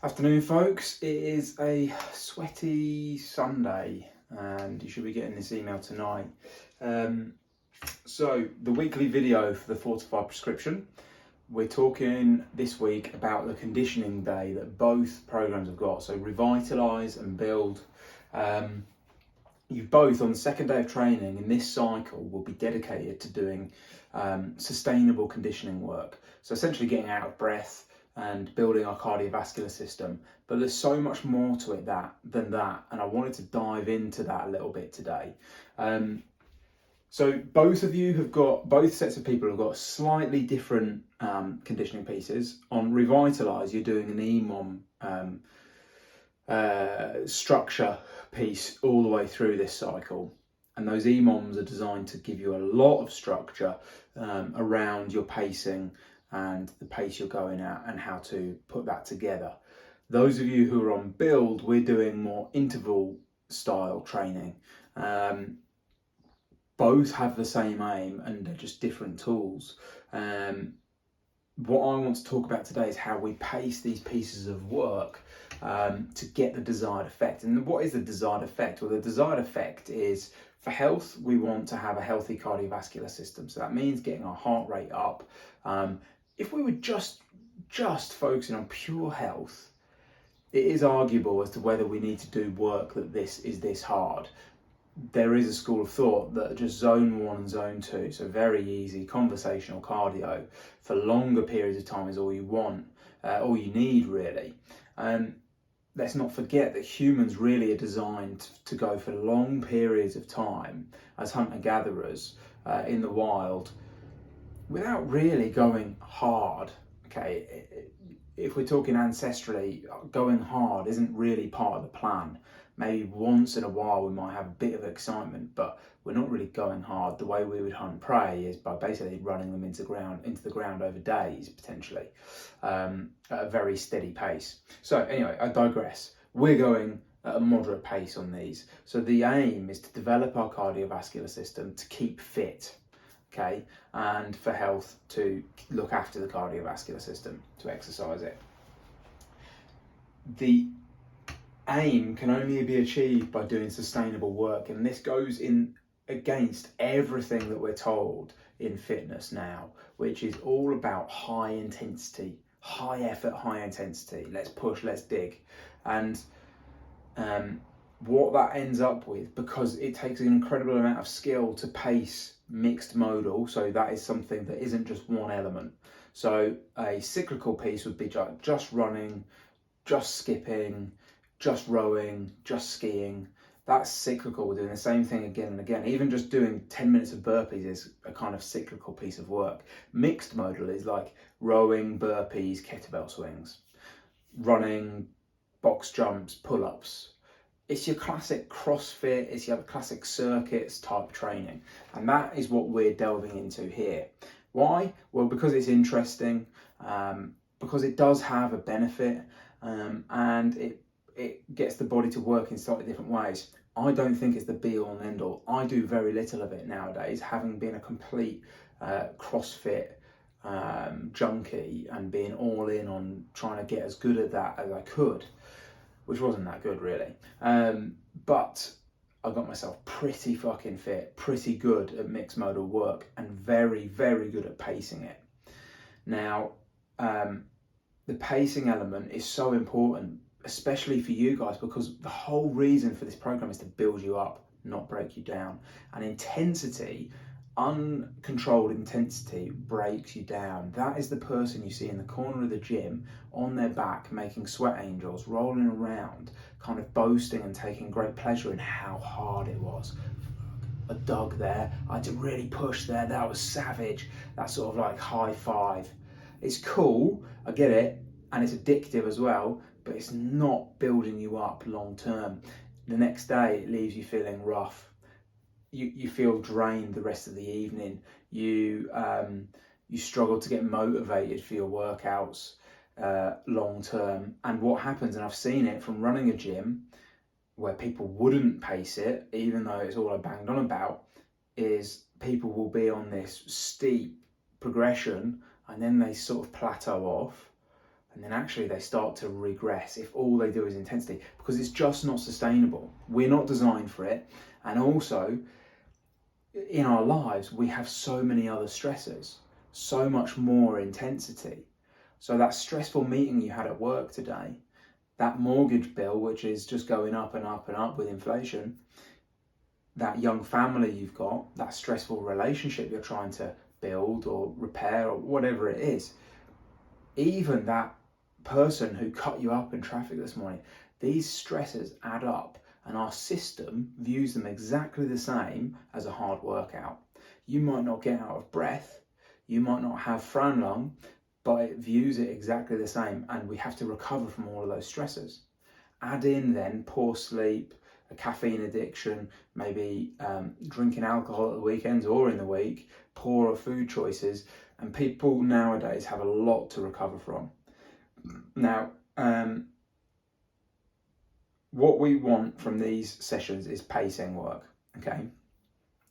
Afternoon, folks. It is a sweaty Sunday, and you should be getting this email tonight. So, the weekly video for the Fortify prescription. We're talking this week about the conditioning day that both programs have got. So, Revitalise and Build. You both, on the second day of training in this cycle, will be dedicated to doing sustainable conditioning work. So, essentially, getting out of breath and building our cardiovascular system. But there's so much more to it than that, and I wanted to dive into that a little bit today. So both sets of people have got slightly different conditioning pieces. On Revitalise, you're doing an EMOM structure piece all the way through this cycle. And those EMOMs are designed to give you a lot of structure around your pacing and the pace you're going at and how to put that together. Those of you who are on Build, we're doing more interval style training. Both have the same aim and they're just different tools. What I want to talk about today is how we pace these pieces of work to get the desired effect. And what is the desired effect? Well, the desired effect is, for health, we want to have a healthy cardiovascular system. So that means getting our heart rate up. If we were just focusing on pure health, it is arguable as to whether we need to do work that is this hard. There is a school of thought that just zone 1 and zone 2, so very easy conversational cardio for longer periods of time is all you want, all you need really. Let's not forget that humans really are designed to go for long periods of time as hunter-gatherers in the wild without really going hard. Okay, if we're talking ancestrally, going hard isn't really part of the plan. Maybe once in a while we might have a bit of excitement, but we're not really going hard. The way we would hunt prey is by basically running them into the ground over days, potentially, at a very steady pace. So anyway, I digress. We're going at a moderate pace on these. So the aim is to develop our cardiovascular system to keep fit, okay, and for health to look after the cardiovascular system, to exercise it. The aim can only be achieved by doing sustainable work, and this goes in against everything that we're told in fitness now, which is all about high intensity, high effort, high intensity. Let's push, let's dig. And what that ends up with, because it takes an incredible amount of skill to pace mixed modal, so that is something that isn't just one element. So a cyclical piece would be just running, just skipping, just rowing, just skiing. That's cyclical. We're doing the same thing again and again. Even just doing 10 minutes of burpees is a kind of cyclical piece of work. Mixed modal is like rowing, burpees, kettlebell swings, running, box jumps, pull-ups. It's your classic CrossFit, it's your classic circuits type training. And that is what we're delving into here. Why? Well, because it's interesting, because it does have a benefit, and it gets the body to work in slightly different ways. I don't think it's the be all and end all. I do very little of it nowadays, having been a complete CrossFit junkie and being all in on trying to get as good at that as I could, which wasn't that good really. But I got myself pretty fucking fit, pretty good at mixed modal work, and very, very good at pacing it. Now, the pacing element is so important, especially for you guys, because the whole reason for this program is to build you up, not break you down. And intensity, uncontrolled intensity, breaks you down. That is the person you see in the corner of the gym on their back making sweat angels, rolling around, kind of boasting and taking great pleasure in how hard it was. I dug there, I had to really push there, that was savage. That sort of like high five. It's cool, I get it, and it's addictive as well, but it's not building you up long term. The next day it leaves you feeling rough. You feel drained the rest of the evening. You struggle to get motivated for your workouts long term. And what happens, and I've seen it from running a gym where people wouldn't pace it, even though it's all I banged on about, is people will be on this steep progression and then they sort of plateau off, and then actually they start to regress if all they do is intensity, because it's just not sustainable. We're not designed for it. And also, in our lives, we have so many other stressors, so much more intensity. So that stressful meeting you had at work today, that mortgage bill, which is just going up and up and up with inflation, that young family you've got, that stressful relationship you're trying to build or repair or whatever it is, even that person who cut you up in traffic this morning, these stresses add up, and our system views them exactly the same as a hard workout. You might not get out of breath, you might not have Fran lung, but it views it exactly the same, and we have to recover from all of those stresses. Add in then poor sleep, a caffeine addiction, maybe drinking alcohol at the weekends or in the week, poorer food choices, and people nowadays have a lot to recover from. Now, what we want from these sessions is pacing work, okay?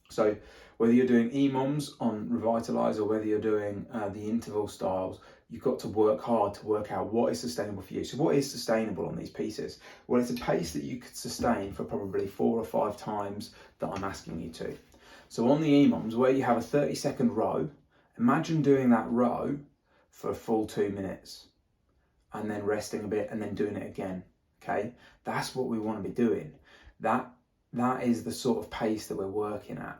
So whether you're doing EMOMs on Revitalize or whether you're doing the interval styles, you've got to work hard to work out what is sustainable for you. So what is sustainable on these pieces? Well, it's a pace that you could sustain for probably 4 or 5 times that I'm asking you to. So on the EMOMs, where you have a 30-second row, imagine doing that row for a full 2 minutes and then resting a bit and then doing it again, okay? That's what we want to be doing. That is the sort of pace that we're working at.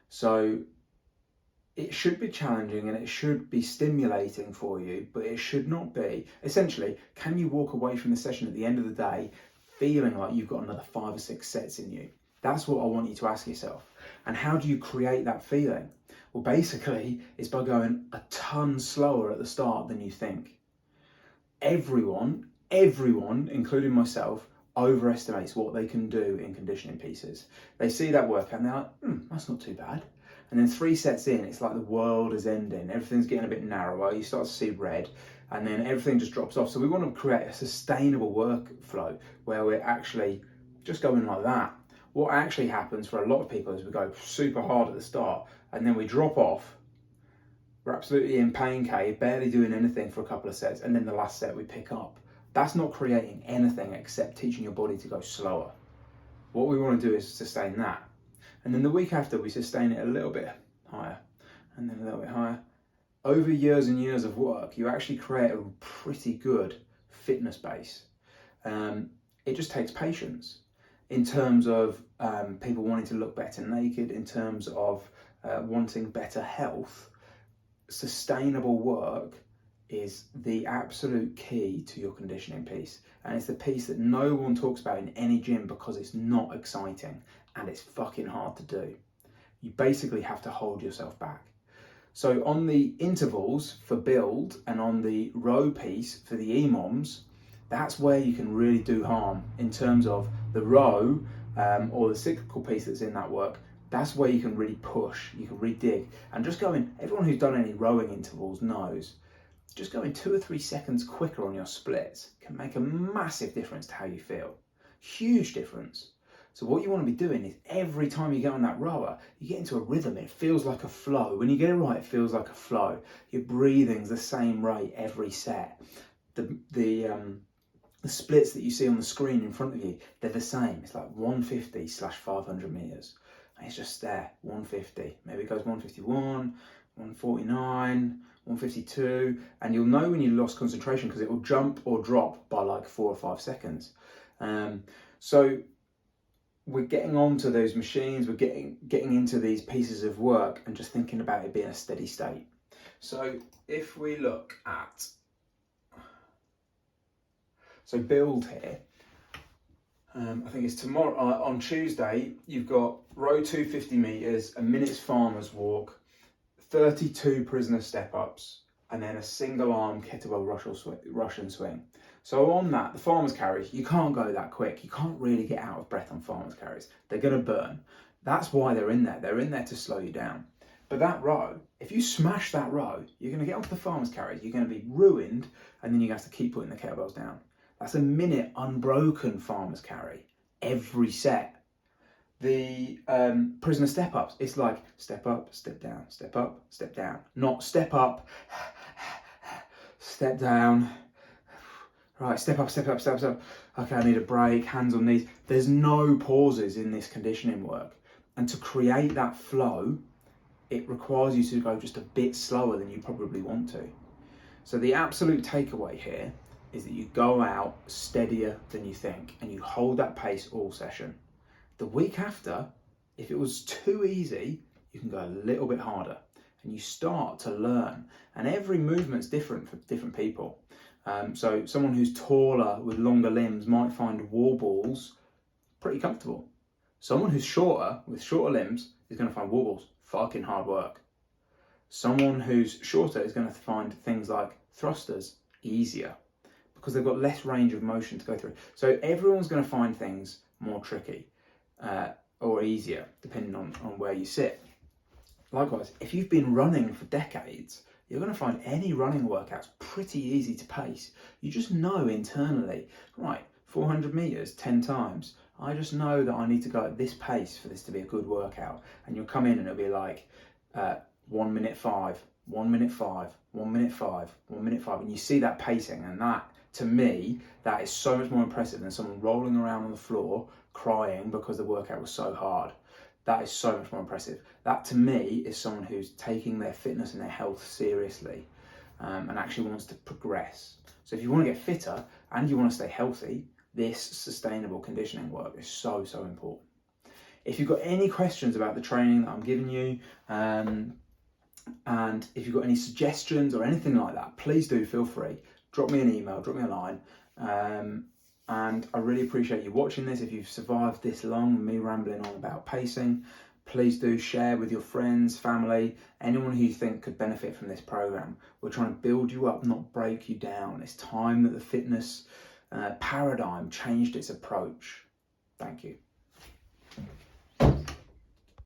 So it should be challenging and it should be stimulating for you, but it should not be. Essentially, can you walk away from the session at the end of the day feeling like you've got another 5 or 6 sets in you? That's what I want you to ask yourself. And how do you create that feeling? Well, basically, it's by going a ton slower at the start than you think. Everyone, including myself, overestimates what they can do in conditioning pieces. They see that workout and they're like, that's not too bad. And then 3 sets in, it's like the world is ending. Everything's getting a bit narrower. You start to see red and then everything just drops off. So we want to create a sustainable workflow where we're actually just going like that. What actually happens for a lot of people is we go super hard at the start and then we drop off. We're absolutely in pain cave, barely doing anything for a couple of sets, and then the last set we pick up. That's not creating anything except teaching your body to go slower. What we want to do is sustain that. And then the week after, we sustain it a little bit higher, and then a little bit higher. Over years and years of work, you actually create a pretty good fitness base. It just takes patience in terms of people wanting to look better naked, in terms of wanting better health. Sustainable work is the absolute key to your conditioning piece, and it's the piece that no one talks about in any gym because it's not exciting and it's fucking hard to do. You basically have to hold yourself back. So on the intervals for build and on the row piece for the EMOMs, that's where you can really do harm in terms of the row or the cyclical piece that's in that work. That's where you can really push, you can really dig. And just going, everyone who's done any rowing intervals knows, just going 2 or 3 seconds quicker on your splits can make a massive difference to how you feel. Huge difference. So what you want to be doing is every time you get on that rower, you get into a rhythm. It feels like a flow. When you get it right, it feels like a flow. Your breathing's the same rate every set. The splits that you see on the screen in front of you, they're the same. It's like 150/500 meters. And it's just there, 150. Maybe it goes 151, 149, 152, and you'll know when you lost concentration because it will jump or drop by like 4 or 5 seconds. So we're getting onto those machines, we're getting into these pieces of work and just thinking about it being a steady state. So if we look at, so build here, I think it's tomorrow, on Tuesday, you've got row 250 meters, a minute's farmer's walk, 32 prisoner step-ups, and then a single arm kettlebell Russian swing. So on that, the farmer's carries, you can't go that quick. You can't really get out of breath on farmer's carries. They're going to burn. That's why they're in there. They're in there to slow you down. But that row, if you smash that row, you're going to get onto the farmer's carries, you're going to be ruined, and then you have to keep putting the kettlebells down. That's a minute unbroken farmer's carry every set. The prisoner step-ups, it's like step up, step down, step up, step down. Not step up, step down, Right, step up, step up, step up, step up. Okay, I need a break, hands on knees. There's no pauses in this conditioning work. And to create that flow, it requires you to go just a bit slower than you probably want to. So the absolute takeaway here is that you go out steadier than you think and you hold that pace all session. The week after, if it was too easy, you can go a little bit harder and you start to learn. And every movement's different for different people. So someone who's taller with longer limbs might find wall balls pretty comfortable. Someone who's shorter with shorter limbs is going to find wall balls fucking hard work. Someone who's shorter is going to find things like thrusters easier because they've got less range of motion to go through. So everyone's going to find things more tricky or easier depending on where you sit. Likewise, if you've been running for decades, you're going to find any running workouts pretty easy to pace. You just know internally, right, 400 meters, 10 times. I just know that I need to go at this pace for this to be a good workout. And you'll come in and it'll be like 1 minute 5, 1 minute 5, 1 minute 5, 1 minute 5. And you see that pacing, and that, to me, that is so much more impressive than someone rolling around on the floor crying because the workout was so hard. That is so much more impressive. That, to me, is someone who's taking their fitness and their health seriously and actually wants to progress. So if you want to get fitter and you want to stay healthy, this sustainable conditioning work is so, so important. If you've got any questions about the training that I'm giving you, and if you've got any suggestions or anything like that, please do feel free. Drop me an email, drop me a line. And I really appreciate you watching this. If you've survived this long, me rambling on about pacing, please do share with your friends, family, anyone who you think could benefit from this program. We're trying to build you up, not break you down. It's time that the fitness paradigm changed its approach. Thank you.